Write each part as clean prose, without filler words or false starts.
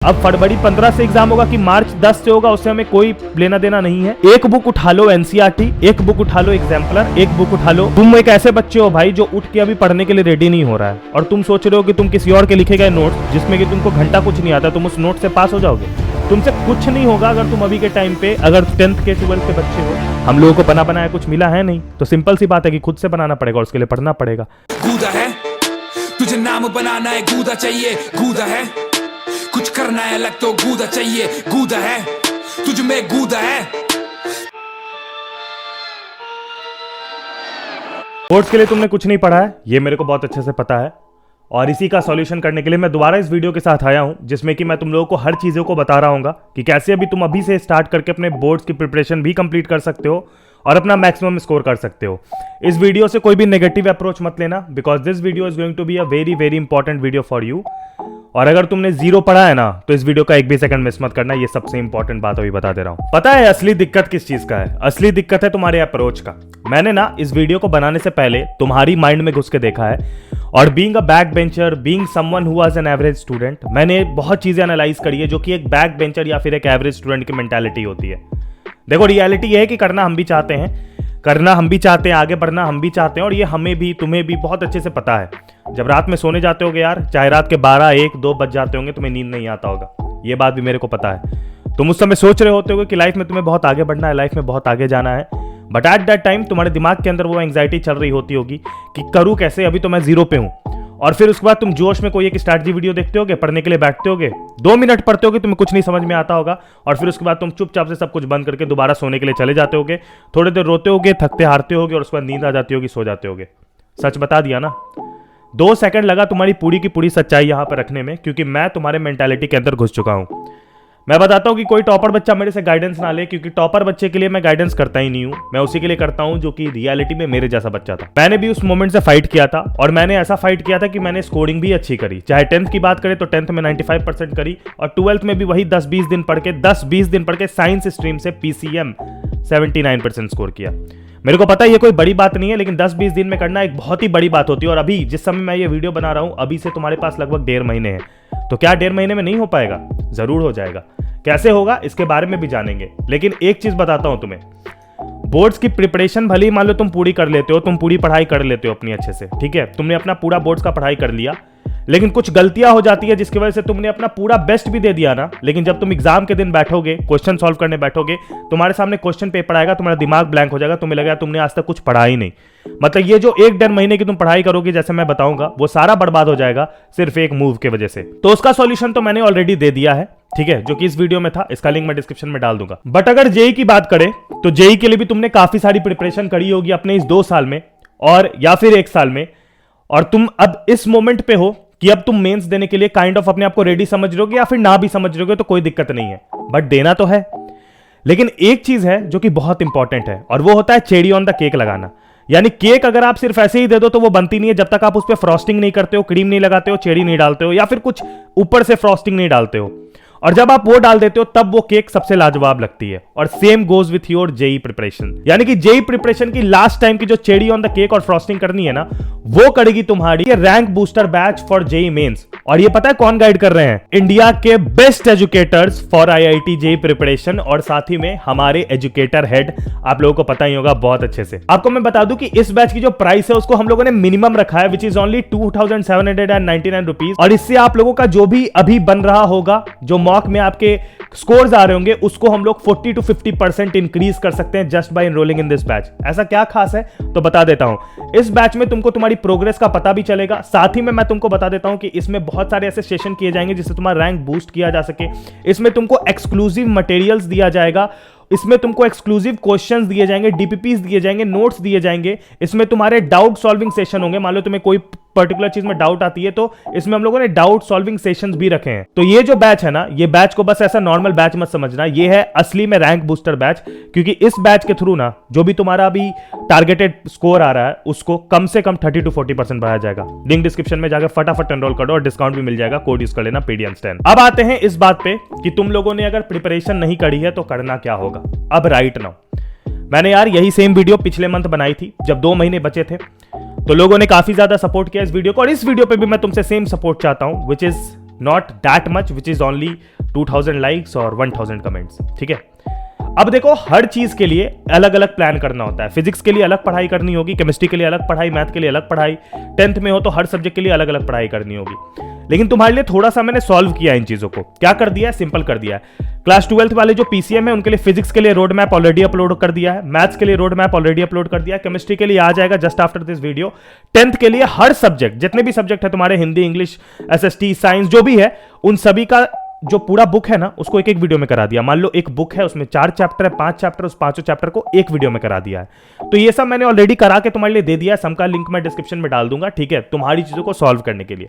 अब फरवरी 15 से एग्जाम होगा कि मार्च 10 से होगा, उससे हमें कोई लेना देना नहीं है। एक बुक उठा लो एनसीईआरटी, एक बुक उठा लो एग्जाम्पलर, एक बुक उठा लो। तुम एक ऐसे बच्चे हो भाई जो उठ के अभी पढ़ने के लिए रेडी नहीं हो रहा है और तुम सोच रहे हो कि तुम किसी और के लिखे गए नोट जिसमें कि तुमको घंटा कुछ नहीं आता, तुम उस नोट से पास हो जाओगे। तुमसे कुछ नहीं होगा अगर तुम अभी के टाइम पे, अगर 10th के 12th के बच्चे हो। हम लोगों को बना बनाया कुछ मिला है नहीं, तो सिंपल सी बात है कि खुद से बनाना पड़ेगा और उसके लिए पढ़ना पड़ेगा। गूदा है तुझे नाम बनाना है, गूदा चाहिए, गूदा है कुछ करना है अलग तो गूदा चाहिए, गूदा है तुझ में गूदा है। बोर्ड्स के लिए तुमने कुछ नहीं पढ़ा है, ये मेरे को बहुत अच्छे से पता है, और इसी का सॉल्यूशन करने के लिए मैं दोबारा इस वीडियो के साथ आया हूं, जिसमें कि मैं तुम लोगों को हर चीज़ों को बता रहा हूं कि कैसे अभी तुम अभी से स्टार्ट करके अपने बोर्ड्स की प्रिपरेशन भी कंप्लीट कर सकते हो और अपना मैक्सिमम स्कोर कर सकते हो। इस वीडियो से कोई भी नेगेटिव अप्रोच मत लेना, because this video is going to be a very very important video for you. और अगर तुमने जीरो पढ़ा है ना, तो इस वीडियो का एक भी सेकंड मिस मत करना, ये सबसे इंपॉर्टेंट बात अभी बता दे रहा हूं। पता है असली दिक्कत किस चीज का है? असली दिक्कत है तुम्हारे अप्रोच का। मैंने ना इस वीडियो को बनाने से पहले तुम्हारी माइंड में घुस के देखा है, और being a back bencher, being someone who was an average student, मैंने बहुत चीजें एनालाइज करी है जो कि एक बैक बेंचर या फिर एक एवरेज स्टूडेंट की मेंटालिटी होती है। देखो, रियलिटी ये है कि करना हम भी चाहते हैं, आगे बढ़ना हम भी चाहते हैं, और ये हमें भी तुम्हें भी बहुत अच्छे से पता है। जब रात में सोने जाते होगे यार, चाहे रात के 12, 1, 2 बज जाते होंगे, तुम्हें नींद नहीं आता होगा, ये बात भी मेरे को पता है। तुम उस समय सोच रहे होते होगे कि लाइफ में तुम्हें बहुत आगे बढ़ना है, लाइफ में बहुत आगे जाना है, बट एट दैट टाइम तुम्हारे दिमाग के अंदर वो एंग्जाइटी चल रही होती होगी कि करूँ कैसे, अभी तो मैं जीरो पे हूँ। और फिर उसके बाद तुम जोश में कोई एक स्ट्रैटेजी वीडियो देखते होगे, पढ़ने के लिए बैठते होगे, 2 मिनट पढ़ते होगे, तुम्हें कुछ नहीं समझ में आता होगा, और फिर उसके बाद तुम चुपचाप से सब कुछ बंद करके दोबारा सोने के लिए चले जाते होगे। थोड़ी देर रोते होगे, थकते हारते होगे, और उसके बाद नींद आ जाती होगी, सो जाते होगे। सच बता दिया ना? 2 सेकंड लगा तुम्हारी पूरी की पूरी सच्चाई यहां पर रखने में, क्योंकि मैं तुम्हारे मेंटालिटी के अंदर घुस चुका हूं। मैं बताता हूं कि कोई टॉपर बच्चा मेरे से गाइडेंस ना ले, क्योंकि टॉपर बच्चे के लिए मैं गाइडेंस करता ही नहीं हूं। मैं उसी के लिए करता हूं जो कि रियलिटी में मेरे जैसा बच्चा था। मैंने भी उस मोमेंट से फाइट किया था, और मैंने ऐसा फाइट किया था कि मैंने स्कोरिंग भी अच्छी करी। चाहे 10th की बात करें तो 10th में 95% करी, और 12th में भी वही 10-20 दिन पढ़ के साइंस स्ट्रीम से PCM 79% स्कोर किया। मेरे को पता है ये कोई बड़ी बात नहीं है, लेकिन 10-20 दिन में करना एक बहुत ही बड़ी बात होती है। और अभी जिस समय मैं ये वीडियो बना रहा हूं, अभी से तुम्हारे पास लगभग 1.5 महीने हैं, तो क्या 1.5 महीने में नहीं हो पाएगा? जरूर हो जाएगा। कैसे होगा इसके बारे में भी जानेंगे, लेकिन एक चीज बताता हूं तुम्हें, बोर्ड्स की प्रिपरेशन भले ही मान लो तुम पूरी कर लेते हो, तुम पूरी पढ़ाई कर लेते हो अपनी अच्छे से, ठीक है, तुमने अपना पूरा बोर्ड्स का पढ़ाई कर लिया, लेकिन कुछ गलतियां हो जाती है जिसकी वजह से तुमने अपना पूरा बेस्ट भी दे दिया ना, लेकिन जब तुम एग्जाम के दिन बैठोगे, क्वेश्चन सॉल्व करने बैठोगे, तुम्हारे सामने क्वेश्चन पेपर आएगा, तुम्हारा दिमाग ब्लैंक हो जाएगा, तुम्हें लगेगा तुमने आज तक कुछ पढ़ा ही नहीं। मतलब ये जो 1-1.5 महीने की तुम पढ़ाई करोगे, जैसे मैं बताऊंगा, वो सारा बर्बाद हो जाएगा सिर्फ एक मूव के वजह से। तो उसका सॉल्यूशन तो मैंने ऑलरेडी दे दिया है, ठीक है, जो कि इस वीडियो में था, इसका लिंक मैं डिस्क्रिप्शन में डाल दूंगा। बट अगर जेई की बात करें तो जेई के लिए भी तुमने काफी सारी प्रिपरेशन करी होगी अपने इस 2 साल में, और या फिर 1 साल में, और तुम अब इस मोमेंट पे हो कि अब तुम मेंस देने के लिए काइंड ऑफ अपने आप को रेडी समझ रहोगे, या फिर ना भी समझ रहोगे तो कोई दिक्कत नहीं है, बट देना तो है। लेकिन एक चीज है जो कि बहुत इंपॉर्टेंट है, और वो होता है चेरी ऑन द केक लगाना। यानी केक अगर आप सिर्फ ऐसे ही दे दो तो वो बनती नहीं है, जब तक आप उस पर फ्रॉस्टिंग नहीं करते हो, क्रीम नहीं लगाते हो, चेरी नहीं डालते हो, या फिर कुछ ऊपर से फ्रॉस्टिंग नहीं डालते हो। और जब आप वो डाल देते हो तब वो केक सबसे लाजवाब लगती है। और same goes with your JEE preparation, यानी कि जेई प्रिपरेशन की लास्ट टाइम की जो चेरी ऑन द केक और फ्रॉस्टिंग करनी है ना, वो करेगी तुम्हारी rank booster batch for JEE mains. और ये पता है कौन गाइड कर रहे हैं? इंडिया के best educators for IIT JEE preparation, और साथ ही में हमारे एजुकेटर हेड, आप लोगों को पता ही होगा बहुत अच्छे से। आपको मैं बता दूं कि इस बैच की जो प्राइस है उसको हम लोगों ने मिनिमम रखा है, विच इज ओनली 2799 रुपीज। और इससे आप लोगों का जो भी अभी बन रहा होगा, जो मॉक में आपके स्कोर्स आ रहे होंगे, उसको हम लोग 40 to 50% इंक्रीज कर सकते हैं just by enrolling in this batch. ऐसा क्या खास है तो बता देता हूं। इस बैच में तुमको तुम्हारी प्रोग्रेस का पता भी चलेगा, साथ ही में मैं तुमको बता देता हूं कि इसमें बहुत सारे ऐसे सेशन किए जाएंगे जिससे तुम्हारा रैंक बूस्ट किया जा सके। इसमें तुमको एक्सक्लूसिव मटेरियल्स दिया जाएगा, इसमें तुमको एक्सक्लूसिव क्वेश्चंस दिए जाएंगे, DPPs दिए जाएंगे, नोट्स दिए जाएंगे। इसमें तुम्हारे डाउट सॉल्विंग सेशन होंगे, मान लो तुम्हें कोई पर्टिकुलर चीज में डाउट आती है तो इसमें हम लोगों ने डाउट सॉल्विंग सेशंस भी रखे हैं। तो ये जो बैच है ना, ये बैच को बस ऐसा नॉर्मल बैच मत समझना, ये है असली में रैंक बूस्टर बैच, क्योंकि इस बैच के थ्रू ना जो भी तुम्हारा अभी टारगेटेड स्कोर आ रहा है उसको कम से कम 30 to 40% बढ़ाया जाएगा। लिंक डिस्क्रिप्शन में जाकर फटाफट एनरोल कर दो, और डिस्काउंट भी मिल जाएगा, कोड यूज कर लेना PDN10। अब आते हैं इस बात पे कि तुम लोगों ने अगर प्रिपरेशन नहीं करी है तो करना क्या होगा। अब राइट नाउ मैंने यार यही सेम वीडियो पिछले मंथ बनाई थी जब 2 महीने बचे थे, तो लोगों ने काफी ज्यादा सपोर्ट किया इस वीडियो को, और इस वीडियो पे भी मैं तुमसे सेम सपोर्ट चाहता हूं, which is not that much which is only 2000 likes और 1000 कमेंट्स, ठीक है। अब देखो, हर चीज के लिए अलग अलग प्लान करना होता है। फिजिक्स के लिए अलग पढ़ाई करनी होगी, केमिस्ट्री के लिए अलग पढ़ाई, मैथ के लिए अलग पढ़ाई, 10th में हो तो हर सब्जेक्ट के लिए अलग अलग पढ़ाई करनी होगी। लेकिन तुम्हारे लिए थोड़ा सा मैंने सॉल्व किया इन चीजों को। क्या कर दिया है? सिंपल कर दिया है। क्लास 12th वाले जो पीसीएम है उनके लिए फिजिक्स के लिए रोड मैप ऑलरेडी अपलोड कर दिया है, मैथ्स के लिए रोड मैप ऑलरेडी अपलोड कर दिया है, केमिस्ट्री के लिए आ जाएगा just after this video. 10th के लिए हर सब्जेक्ट, जितने भी सब्जेक्ट है तुम्हारे, हिंदी, इंग्लिश, एसएसटी, साइंस, जो भी है, उन सभी का जो पूरा बुक है ना, उसको एक एक वीडियो में करा दिया। मान लो एक बुक है, उसमें 4 चैप्टर है, 5 चैप्टर, उस 5 चैप्टर को एक वीडियो में करा दिया है। तो ये सब मैंने ऑलरेडी करा के तुम्हारे लिए दे दिया है। सम का लिंक मैं डिस्क्रिप्शन में डाल दूंगा, ठीक है, तुम्हारी चीजों को सॉल्व करने के लिए।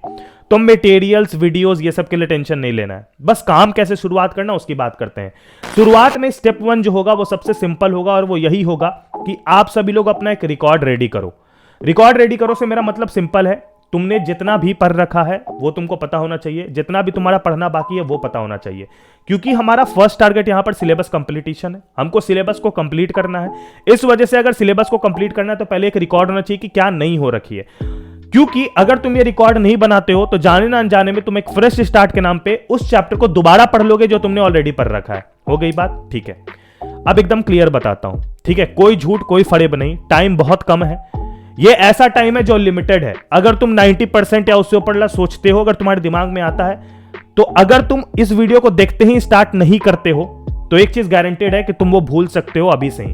तुम मटेरियल्स, वीडियोस, ये सब के लिए टेंशन नहीं लेना है। बस काम कैसे शुरुआत करना उसकी बात करते हैं। शुरुआत में स्टेप 1 जो होगा वो सबसे सिंपल होगा, और वो यही होगा कि आप सभी लोग अपना एक रिकॉर्ड रेडी करो। रिकॉर्ड रेडी करो से मेरा मतलब सिंपल है, तुमने जितना भी पढ़ रखा है वो तुमको पता होना चाहिए, जितना भी तुम्हारा पढ़ना बाकी है वो पता होना चाहिए। क्योंकि हमारा फर्स्ट टारगेट यहां पर सिलेबस कंप्लीटेशन है, हमको सिलेबस को कंप्लीट करना है। इस वजह से अगर सिलेबस को कंप्लीट करना है तो पहले एक रिकॉर्ड होना चाहिए कि क्या नहीं हो रखी है। क्योंकि अगर तुम ये रिकॉर्ड नहीं बनाते हो तो जाने ना अनजाने में तुम एक फ्रेश स्टार्ट के नाम पे उस चैप्टर को दोबारा पढ़ लोगे जो तुमने ऑलरेडी पढ़ रखा है। हो गई बात? ठीक है, अब एकदम क्लियर बताता हूं, ठीक है, कोई झूठ कोई फरेब नहीं। टाइम बहुत कम है, ये ऐसा टाइम है जो लिमिटेड है। अगर तुम 90% या उससे ऊपर सोचते हो, अगर तुम्हारे दिमाग में आता है, तो अगर तुम इस वीडियो को देखते ही स्टार्ट नहीं करते हो तो एक चीज गारंटेड है कि तुम वो भूल सकते हो अभी से ही।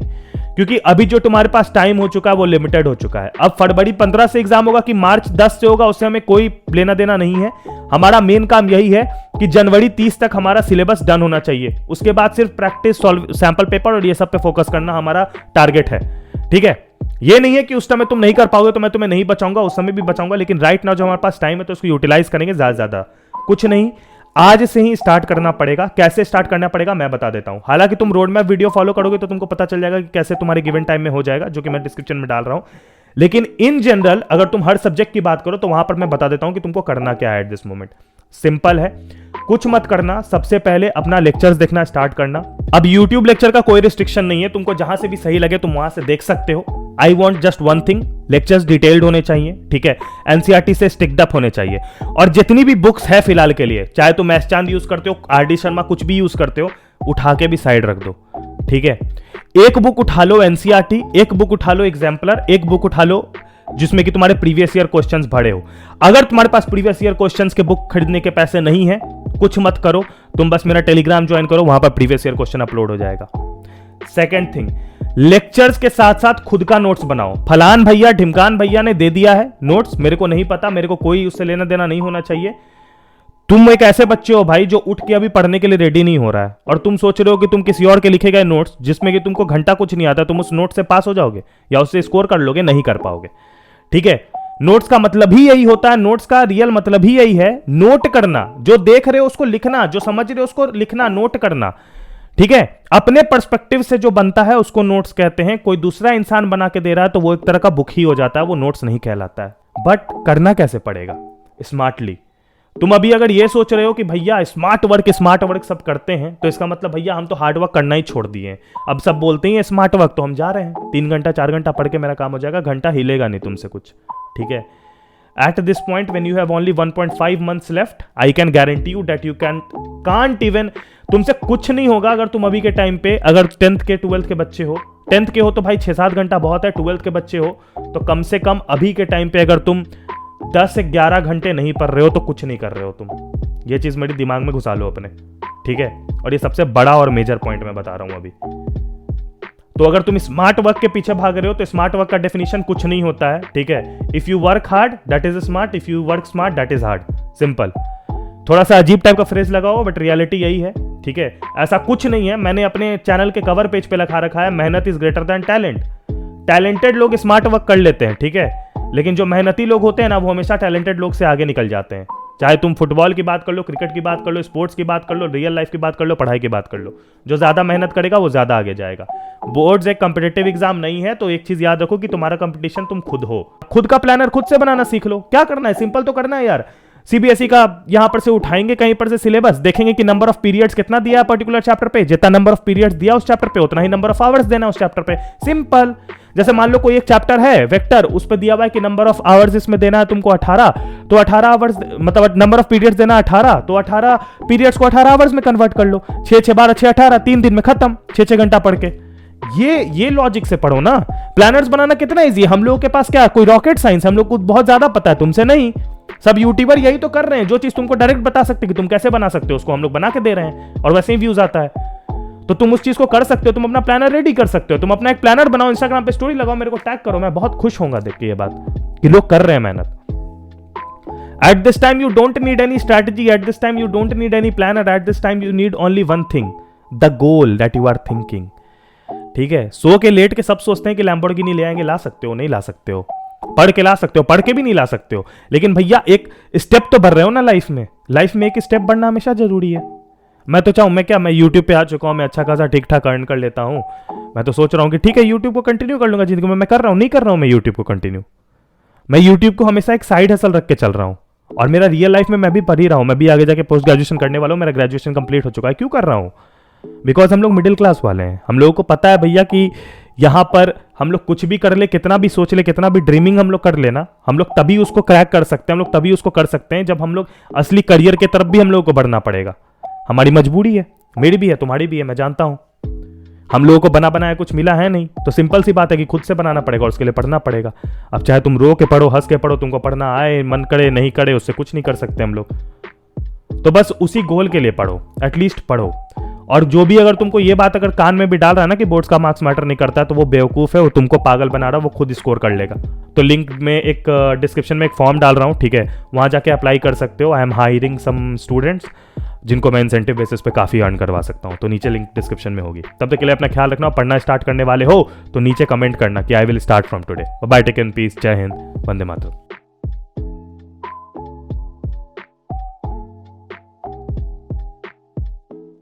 क्योंकि अभी जो तुम्हारे पास टाइम हो चुका है वो लिमिटेड हो चुका है। अब फरवरी 15 से एग्जाम होगा कि मार्च 10 से होगा, उससे हमें कोई लेना देना नहीं है। हमारा मेन काम यही है कि जनवरी 30 तक हमारा सिलेबस डन होना चाहिए। उसके बाद सिर्फ प्रैक्टिस, सैंपल पेपर और ये सब पे फोकस करना हमारा टारगेट है, ठीक है। ये नहीं है कि उस समय तुम नहीं कर पाओगे तो मैं तुम्हें नहीं बचाऊंगा, उस समय भी बचाऊंगा, लेकिन राइट नाउ जो हमारे पास टाइम है तो उसको यूटिलाइज करेंगे ज्यादा ज्यादा। कुछ नहीं, आज से ही स्टार्ट करना पड़ेगा। कैसे स्टार्ट करना पड़ेगा मैं बता देता हूं। हालांकि तुम रोड मैप वीडियो फॉलो करोगे तो तुमको पता चल जाएगा कि कैसे तुम्हारे गिवन टाइम में हो जाएगा, जो कि मैं डिस्क्रिप्शन में डाल रहा हूं। लेकिन इन जनरल अगर तुम हर सब्जेक्ट की बात करो तो वहां पर मैं बता देता हूं कि तुमको करना क्या है एट दिस मोमेंट। सिंपल है, कुछ मत करना। सबसे पहले अपना लेक्चर्स देखना स्टार्ट करना। अब YouTube लेक्चर का कोई रिस्ट्रिक्शन नहीं है, तुमको जहां से भी सही लगे तुम वहां से देख सकते हो। I want just one thing, lectures detailed होने चाहिए, ठीक है, एनसीईआरटी से स्टिक्ड अप होने चाहिए। और जितनी भी बुक्स है फिलहाल के लिए, चाहे तुम मैथ चांद यूज करते हो, आरडी शर्मा, कुछ भी यूज करते हो, उठा के भी साइड रख दो, ठीक है। एक बुक उठा लो एनसीईआरटी, एक बुक उठा लो एग्जाम्पलर, एक बुक उठा लो जिसमें कि तुम्हारे प्रीवियस ईयर क्वेश्चंस भरे हो। अगर तुम्हारे पास प्रीवियस ईयर क्वेश्चंस के बुक खरीदने के पैसे नहीं है, कुछ मत करो, तुम बस मेरा टेलीग्राम ज्वाइन करो, वहां पर प्रीवियस ईयर क्वेश्चन अपलोड हो जाएगा। सेकंड थिंग, लेक्चर्स के साथ साथ खुद का नोट्स बनाओ। फलान भैया ढिमकान भैया ने दे दिया है नोट्स, मेरे को नहीं पता, मेरे को कोई उससे लेना देना नहीं होना चाहिए। तुम एक ऐसे बच्चे हो भाई जो उठ के अभी पढ़ने के लिए रेडी नहीं हो रहा है, और तुम सोच रहे हो कि तुम किसी और के लिखे गए नोट्स जिसमें कि तुमको घंटा कुछ नहीं आता, तुम उस नोट से पास हो जाओगे या उससे स्कोर कर लोगे, नहीं कर पाओगे, ठीक है। नोट्स का मतलब ही यही होता है, नोट्स का रियल मतलब ही यही है, नोट करना। जो देख रहे हो उसको लिखना, जो समझ रहे हो उसको लिखना, नोट करना, ठीक है। अपने पर्सपेक्टिव से जो बनता है उसको नोट्स कहते हैं। कोई दूसरा इंसान बना के दे रहा है तो वो एक तरह का बुक ही हो जाता है, वो नोट्स नहीं कहलाता है। बट करना कैसे पड़ेगा? स्मार्टली। तुम अभी अगर ये सोच रहे हो कि भैया स्मार्ट वर्क सब करते हैं, तो इसका मतलब भैया हम तो हार्ड वर्क करना ही छोड़ दिए हैं। अब सब बोलते हैं स्मार्ट वर्क, तो हम जा रहे हैं 3 घंटा 4 घंटा पढ़ के मेरा काम हो जाएगा, घंटा हिलेगा नहीं तुमसे कुछ, ठीक है। At this point when you have only 1.5 months left, I can guarantee you that you can't even, तुमसे कुछ नहीं होगा अगर तुम अभी के टाइम पे, अगर 10th के 12th के बच्चे हो, 10th के हो तो भाई 6-7 घंटा बहुत है, 12th के बच्चे हो तो कम से कम अभी के टाइम पे अगर तुम 10 से 11 घंटे नहीं पढ़ रहे हो तो कुछ नहीं कर रहे हो तुम। ये चीज मेरे दिमाग में घुसा लो अपने, ठीक है। और ये सबसे बड़ा और मेजर पॉइंट मैं बता रहा हूं अभी। तो अगर तुम स्मार्ट वर्क के पीछे भाग रहे हो तो स्मार्ट वर्क का डेफिनेशन कुछ नहीं होता है, ठीक है। If you work hard that is smart, if you work smart that is hard, simple. थोड़ा सा अजीब टाइप का फ्रेज लगाओ बट रियलिटी यही है, ठीक है। ऐसा कुछ नहीं है, मैंने अपने चैनल के कवर पेज पे लिखा रखा है, मेहनत is greater than talent. Talented लोग स्मार्ट वर्क कर लेते हैं, ठीक है, लेकिन जो मेहनती लोग होते हैं ना वो हमेशा टैलेंटेड लोग से आगे निकल जाते हैं। चाहे तुम फुटबॉल की बात कर लो, क्रिकेट की बात कर लो, स्पोर्ट्स की बात कर लो, रियल लाइफ की बात कर लो, पढ़ाई की बात कर लो, जो ज्यादा मेहनत करेगा वो ज्यादा आगे जाएगा। बोर्ड्स एक कॉम्पिटिटिव एग्जाम नहीं है, तो एक चीज याद रखो कि तुम्हारा कंपटीशन तुम खुद हो। खुद का प्लानर खुद से बनाना सीख लो। क्या करना है? सिंपल तो करना है यार। सीबीएसई का यहां पर से उठाएंगे कहीं पर से सिलेबस, देखेंगे कि नंबर ऑफ पीरियड्स कितना दिया है पर्टिकुलर चैप्टर पे, जितना नंबर ऑफ पीरियड्स दिया उस चैप्टर पे उतना ही नंबर ऑफ आवर्स देना उस चैप्टर पे, सिंपल। जैसे मान लो कोई एक चैप्टर है वेक्टर, उस पर दिया हुआ है कि नंबर ऑफ आवर्स इसमें देना है तुमको 18, तो 18 आवर्स मतलब नंबर ऑफ पीरियड्स देना 18, तो 18 पीरियड्स को 18 आवर्स में कन्वर्ट कर लो, 6 6 12 6 18, 3 दिन में खत्म, 6 6 घंटा पढ़ के। ये लॉजिक से पढ़ो ना। प्लानर्स बनाना कितना इजी है, हम लोगों के पास क्या कोई रॉकेट साइंस, हम लोग को बहुत ज्यादा पता है, तुमसे नहीं। सब यूट्यूबर यही तो कर रहे हैं, जो चीज तुमको डायरेक्ट बता सकते हैं कि तुम कैसे बना सकते हो, उसको हम लोग बना के दे रहे हैं और वैसे ही व्यूज आता है। तो तुम उस चीज को कर सकते हो, तुम अपना प्लानर रेडी कर सकते हो, तुम अपना एक प्लानर बनाओ, इंस्टाग्राम पे स्टोरी लगाओ, मेरे को टैग करो, मैं बहुत खुश होऊंगा देख के ये बात कि लोग कर रहे हैं मेहनत। At this time you don't need any strategy, at this time you don't need any planner, at this time you need only one thing, the goal that you are thinking। ठीक है, सो के लेट के सब सोचते हैं कि Lamborghini ले आएंगे, ला सकते हो नहीं ला सकते हो, पढ़ के ला सकते हो, पढ़ के भी नहीं ला सकते हो, लेकिन भैया एक स्टेप तो बढ़ रहे हो ना लाइफ में एक स्टेप बढ़ना हमेशा जरूरी है। मैं तो चाहूँ मैं यूट्यूब पे आ चुका हूँ, मैं अच्छा खासा ठीक ठाक अर्न कर लेता हूँ, मैं तो सोच रहा हूँ कि ठीक है यूट्यूब को कंटिन्यू कर लूंगा जिंदगी में, मैं कर रहा हूँ, नहीं कर रहा हूँ मैं यूट्यूब को कंटिन्यू, मैं यूट्यूब को हमेशा एक साइड हसल रख के चल रहा हूँ, और मेरा रियल लाइफ में मैं भी पढ़ ही रहा हूँ, मैं भी आगे जाके पोस्ट ग्रेजुएशन करने वाला हूँ, मेरा ग्रेजुएशन कंप्लीट हो चुका है। क्यों कर रहा हूँ? बिकॉज हम लोग मिडिल क्लास वाले हैं, हम लोगों को पता है भैया कि यहाँ पर हम लोग कुछ भी कर ले, कितना भी सोच ले, कितना भी ड्रीमिंग हम लोग कर लेना, हम लोग तभी उसको क्रैक कर सकते हैं, हम लोग तभी उसको कर सकते हैं जब हम लोग असली करियर की तरफ भी हम लोगों को बढ़ना पड़ेगा। हमारी मजबूरी है, मेरी भी है, तुम्हारी भी है, मैं जानता हूँ। हम लोगों को बना बनाया कुछ मिला है नहीं, तो सिंपल सी बात है कि खुद से बनाना पड़ेगा और उसके लिए पढ़ना पड़ेगा। अब चाहे तुम रो के पढ़ो, हंस के पढ़ो, तुमको पढ़ना आए, मन करे नहीं करे, उससे कुछ नहीं कर सकते हम लोग। तो बस उसी गोल के लिए पढ़ो, एटलीस्ट पढ़ो। और जो भी अगर तुमको ये बात अगर कान में भी डाल रहा है ना कि बोर्ड्स का मार्क्स मैटर नहीं करता है, तो वो बेवकूफ है, वो तुमको पागल बना रहा है, वो खुद स्कोर कर लेगा। तो लिंक में एक डिस्क्रिप्शन में एक फॉर्म डाल रहा हूँ, ठीक है, वहां जाके अप्लाई कर सकते हो। I am hiring some students जिनको मैं इंसेंटिव बेसिस पे काफी अर्न करवा सकता हूँ, तो नीचे लिंक डिस्क्रिप्शन में होगी। तब तक के लिए अपना ख्याल रखना, पढ़ना स्टार्ट करने वाले हो तो नीचे कमेंट करना कि I will start from today. Bye, take in peace, जय हिंद, वंदे मातरम।